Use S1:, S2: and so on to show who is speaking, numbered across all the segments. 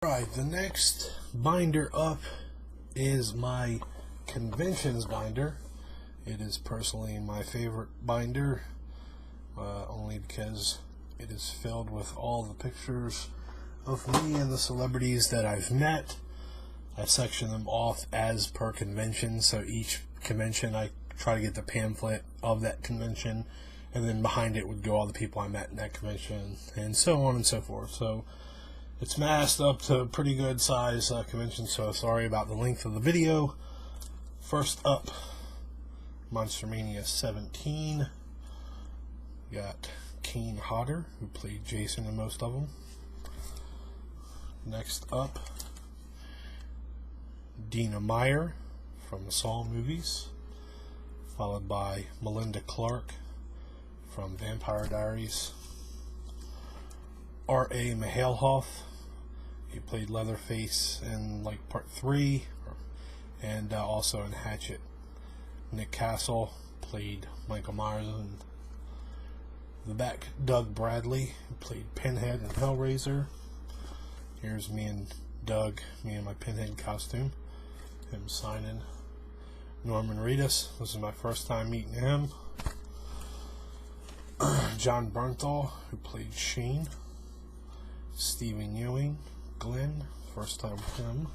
S1: Right, the next binder up is my conventions binder. It is personally my favorite binder, only because it is filled with all the pictures of me and the celebrities that I've met. I section them off as per convention, so each convention I try to get the pamphlet of that convention, and then behind it would go all the people I met in that convention, and so on and so forth. So it's masked up to a pretty good size convention, so sorry about the length of the video. First up, Monster Mania 17. We got Kane Hodder, who played Jason in most of them. Next up, Dina Meyer from the Saw movies, followed by Melinda Clarke from Vampire Diaries. R.A. Mahalhoff, he played Leatherface in like part 3, and also in Hatchet. Nick Castle played Michael Myers in the back. Doug Bradley, who played Pinhead in Hellraiser. Here's me and Doug, me in my Pinhead costume, him signing. Norman Reedus, this is my first time meeting him. John Bernthal, who played Shane. Stephen Ewing, Glenn, first time with him.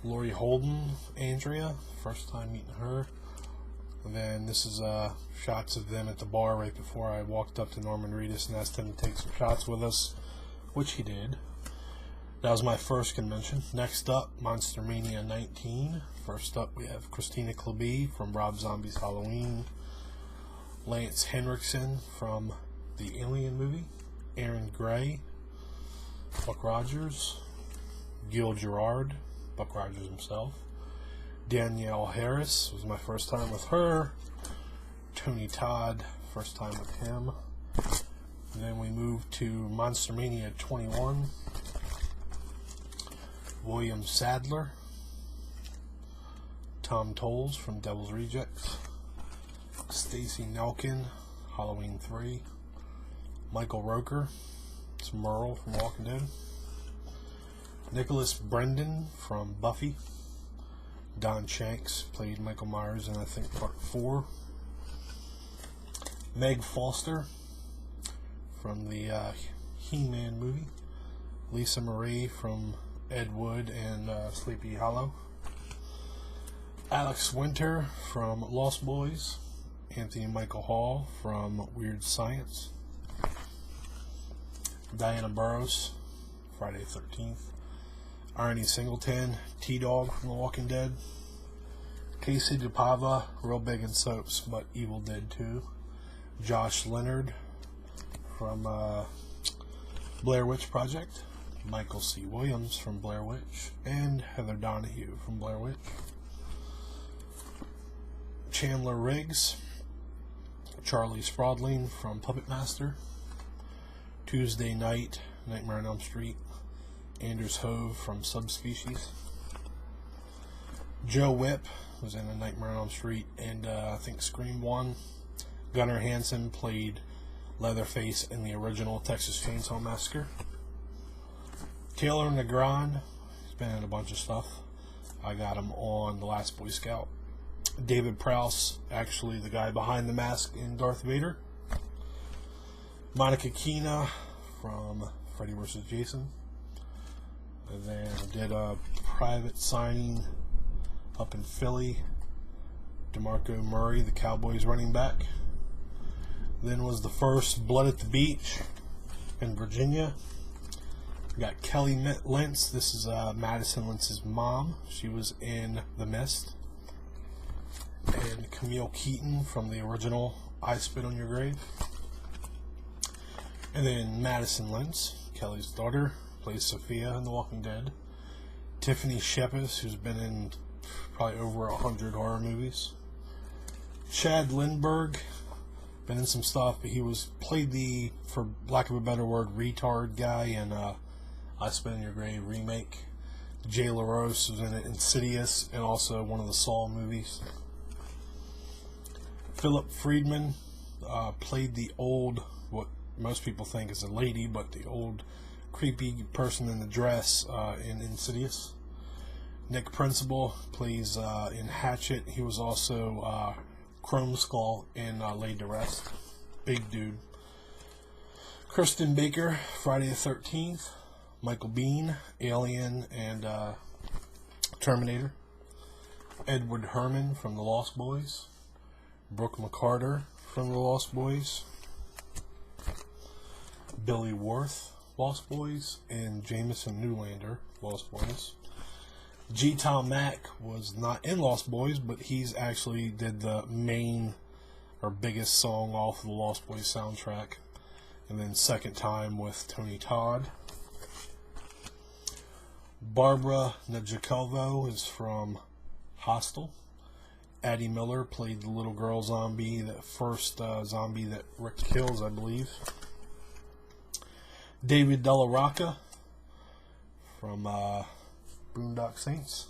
S1: Laurie Holden, Andrea, first time meeting her. And then this is shots of them at the bar right before I walked up to Norman Reedus and asked him to take some shots with us, which he did. That was my first convention. Next up, Monster Mania 19. First up, we have Christina Klebe from Rob Zombie's Halloween. Lance Henriksen from the Alien movie. Aaron Gray, Buck Rogers. Gil Gerard, Buck Rogers himself. Danielle Harris, was my first time with her. Tony Todd, first time with him. And then we move to Monster Mania 21. William Sadler. Tom Tolles from Devil's Rejects. Stacy Nelkin, Halloween 3. Michael Roker, it's Merle from Walking Dead. Nicholas Brendan from Buffy. Don Shanks played Michael Myers in, I think, part 4. Meg Foster from the He-Man movie. Lisa Marie from Ed Wood and Sleepy Hollow. Alex Winter from Lost Boys. Anthony Michael Hall from Weird Science. Diana Burrows, Friday the 13th. Arnie Singleton, T-Dog from The Walking Dead. Casey DePava, real big in soaps, but Evil Dead 2. Josh Leonard from Blair Witch Project. Michael C. Williams from Blair Witch. And Heather Donahue from Blair Witch. Chandler Riggs, Charlie Sprodling from Puppet Master. Tuesday Night, Nightmare on Elm Street. Anders Hove from Subspecies. Joe Whipp was in A Nightmare on Elm Street and I think Scream 1. Gunnar Hansen played Leatherface in the original Texas Chainsaw Massacre. Taylor Negron, he's been in a bunch of stuff. I got him on The Last Boy Scout. David Prowse, actually the guy behind the mask in Darth Vader. Monica Keena from Freddy vs. Jason. And then I did a private signing up in Philly. DeMarco Murray, the Cowboys running back. Then was the first Blood at the Beach in Virginia. We got Kelly Lentz. This is Madison Lentz's mom. She was in The Mist. And Camille Keaton from the original I Spit on Your Grave. And then Madison Lentz, Kelly's daughter, plays Sophia in The Walking Dead. Tiffany Shepis, who's been in probably over 100 horror movies. Chad Lindbergh, been in some stuff, but he played the, for lack of a better word, retard guy in I Spit on Your Grave remake. Jay LaRose was in Insidious and also one of the Saw movies. Philip Friedman played the old, what most people think is a lady, but the old creepy person in the dress in Insidious. Nick Principal plays in Hatchet. He was also Chrome Skull in Laid to Rest. Big dude. Kristen Baker, Friday the 13th. Michael Biehn, Alien and Terminator. Edward Herman from The Lost Boys. Brooke McCarter from The Lost Boys. Billy Worth, Lost Boys, and Jameson Newlander, Lost Boys. G. Tom Mack was not in Lost Boys, but he's actually did the main or biggest song off of the Lost Boys soundtrack. And then second time with Tony Todd. Barbara Nadjakovo is from Hostel. Addie Miller played the little girl zombie, the first zombie that Rick kills, I believe. David Della Rocca from Boondock Saints.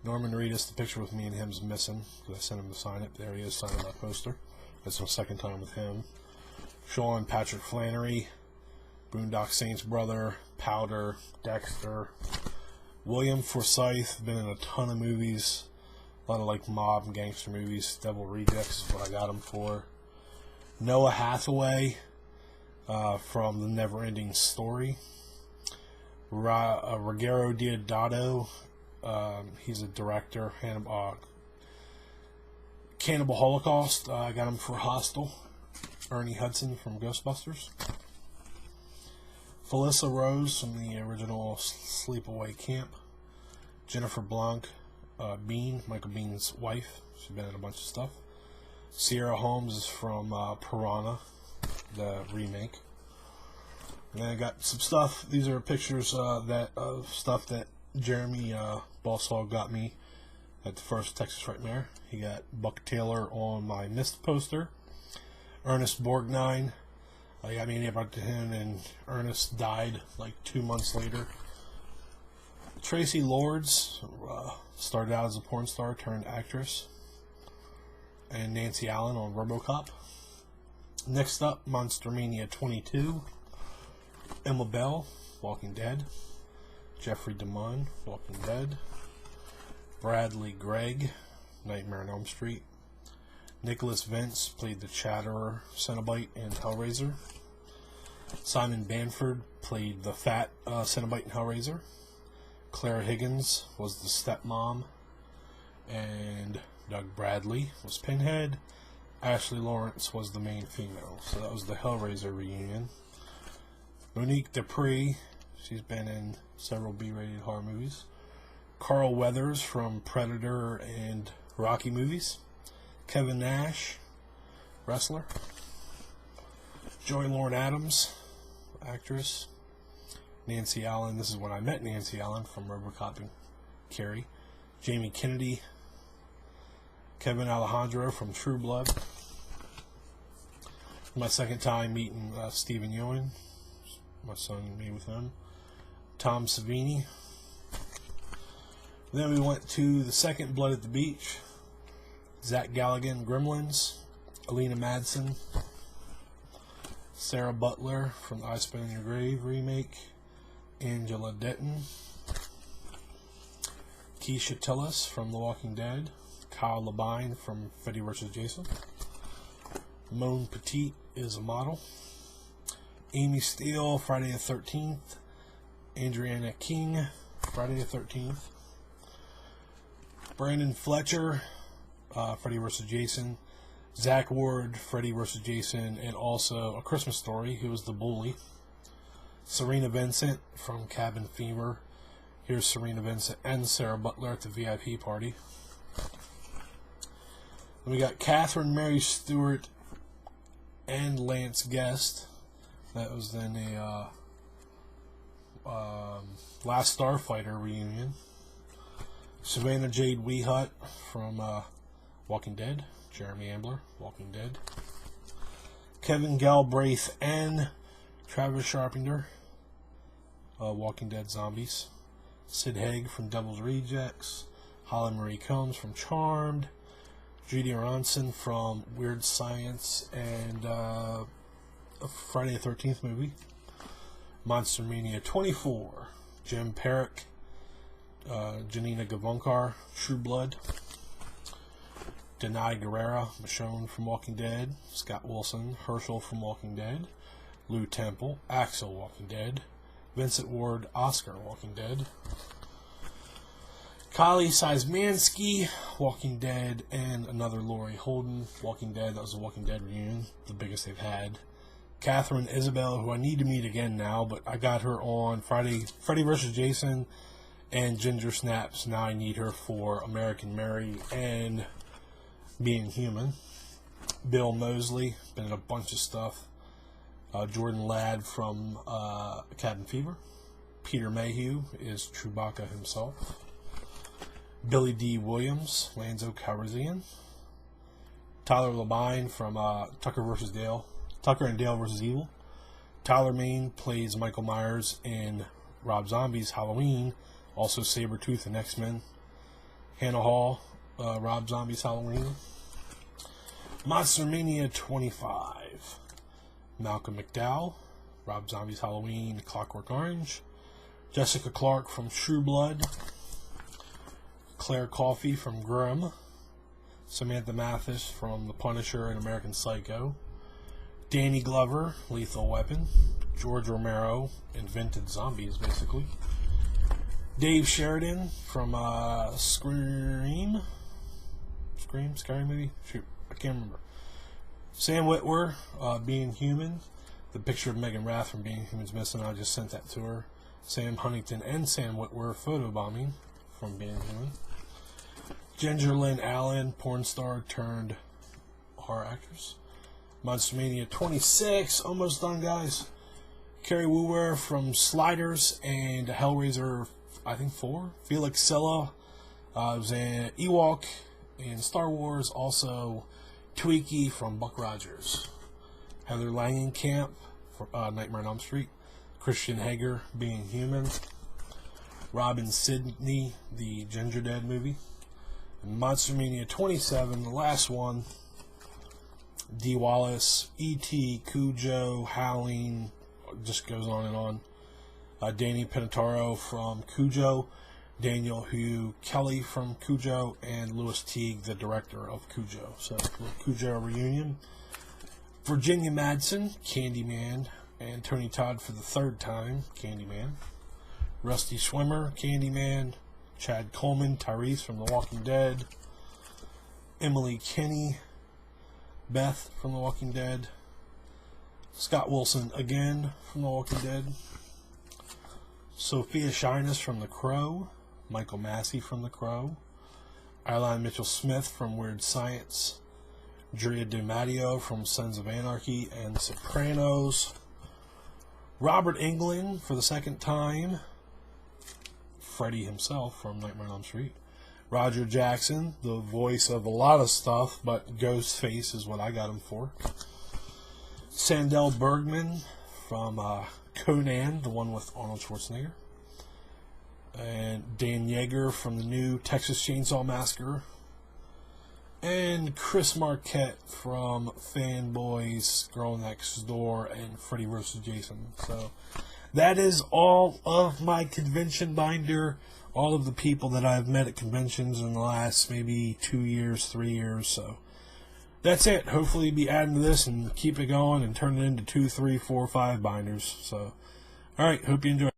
S1: Norman Reedus, the picture with me and him is missing because I sent him to sign it. There he is signing that poster. That's my second time with him. Sean Patrick Flannery, Boondock Saints brother, Powder, Dexter. William Forsythe, been in a ton of movies. A lot of like mob and gangster movies. Devil Rejects is what I got him for. Noah Hathaway from The Never-Ending Story. Ruggero Deodato, he's a director. Cannibal Holocaust, I got him for Hostel. Ernie Hudson from Ghostbusters. Felissa Rose from the original Sleepaway Camp. Jennifer Blanc, Biehn, Michael Biehn's wife. She's been in a bunch of stuff. Sierra Holmes is from Piranha, the remake. And then I got some stuff. These are pictures of stuff that Jeremy Bossall got me at the first Texas Frightmare. He got Buck Taylor on my Mist poster. Ernest Borgnine. I got me about to him, and Ernest died like 2 months later. Tracy Lords started out as a porn star turned actress. And Nancy Allen on RoboCop. Next up, Monster Mania 22. Emma Bell, Walking Dead. Jeffrey DeMunn, Walking Dead. Bradley Gregg, Nightmare on Elm Street. Nicholas Vince played the Chatterer Cenobite in Hellraiser. Simon Bamford played the fat Cenobite in Hellraiser. Clara Higgins was the stepmom. And Doug Bradley was Pinhead. Ashley Lawrence was the main female. So that was the Hellraiser reunion. Monique Dupree, she's been in several B-rated horror movies. Carl Weathers from Predator and Rocky movies. Kevin Nash, wrestler. Joy Lauren Adams, actress. Nancy Allen, this is when I met Nancy Allen from RoboCop and Carrie. Jamie Kennedy. Kevin Alejandro from True Blood. My second time meeting Stephen Ewing. My son and me with him. Tom Savini. Then we went to the second Blood at the Beach. Zach Galligan, Gremlins. Alina Madsen. Sarah Butler from the I Spit on Your Grave remake. Angela Denton. Keisha Tillis from The Walking Dead. Kyle Labine from Freddy vs. Jason. Moan Petit is a model. Amy Steele, Friday the 13th. Adriana King, Friday the 13th. Brandon Fletcher, Freddy vs. Jason. Zach Ward, Freddy vs. Jason, and also A Christmas Story. He was the bully. Serena Vincent from Cabin Fever. Here's Serena Vincent and Sarah Butler at the VIP party. Then we got Catherine Mary Stewart and Lance Guest. That was then a Last Starfighter reunion. Savannah Jade Weehut from Walking Dead. Jeremy Ambler, Walking Dead. Kevin Galbraith and Travis Sharpenter, Walking Dead Zombies. Sid Haig from Devil's Rejects. Holly Marie Combs from Charmed. Judy Aronson from Weird Science and a Friday the 13th movie. Monster Mania 24, Jim Perrick, Janina Gavankar, True Blood, Denai Guerrera, Michonne from Walking Dead, Scott Wilson, Herschel from Walking Dead, Lou Temple, Axel, Walking Dead, Vincent Ward, Oscar, Walking Dead, Kylie Seismansky, Walking Dead, and another Laurie Holden, Walking Dead. That was a Walking Dead reunion, the biggest they've had. Catherine Isabel, who I need to meet again now, but I got her on Freddy vs. Jason and Ginger Snaps. Now I need her for American Mary and Being Human. Bill Moseley, been in a bunch of stuff. Jordan Ladd from Cabin Fever. Peter Mayhew is Chewbacca himself. Billy D. Williams, Lanzo Calrissian. Tyler Labine from Tucker and Dale vs. Evil. Tyler Mane plays Michael Myers in Rob Zombie's Halloween. Also Sabretooth and X-Men. Hannah Hall, Rob Zombie's Halloween. Monster Mania 25. Malcolm McDowell, Rob Zombie's Halloween, Clockwork Orange. Jessica Clark from True Blood. Claire Coffey from Grimm. Samantha Mathis from The Punisher and American Psycho. Danny Glover, Lethal Weapon. George Romero, Invented Zombies, basically. Dave Sheridan from Scary movie? Shoot, I can't remember. Sam Witwer, Being Human. The picture of Megan Rath from Being Human's missing. I just sent that to her. Sam Huntington and Sam Witwer photobombing from Being Human. Ginger Lynn Allen, porn star turned horror actress. Monster Mania 26, almost done, guys. Carrie Woower from Sliders and Hellraiser, I think 4. Felix Silla was an Ewok in Star Wars. Also, Tweaky from Buck Rogers. Heather Langenkamp for Nightmare on Elm Street. Christian Hager, Being Human. Robin Sidney, the Ginger Dead movie. And Monster Mania 27, the last one. Dee Wallace, E.T., Cujo, Howling, just goes on and on. Danny Pinataro from Cujo. Daniel Hugh Kelly from Cujo, and Louis Teague, the director of Cujo. So, Cujo reunion. Virginia Madsen, Candyman, and Tony Todd for the 3rd time, Candyman. Rusty Schwimmer, Candyman. Chad Coleman, Tyrese from The Walking Dead. Emily Kinney, Beth from The Walking Dead. Scott Wilson again from The Walking Dead. Sophia Shyness from The Crow. Michael Massey from The Crow. Eileen Mitchell-Smith from Weird Science. Drea DiMatteo from Sons of Anarchy and Sopranos. Robert Englund for the 2nd time. Freddy himself from Nightmare on Elm Street. Roger Jackson, the voice of a lot of stuff, but Ghostface is what I got him for. Sandel Bergman from Conan, the one with Arnold Schwarzenegger. And Dan Yeager from the new Texas Chainsaw Massacre. And Chris Marquette from Fanboys, Girl Next Door, and Freddy vs. Jason. So that is all of my convention binder. All of the people that I've met at conventions in the last maybe 2 years, 3 years. So that's it. Hopefully be adding to this and keep it going and turn it into 2, 3, 4, 5 binders. So, alright, hope you enjoy.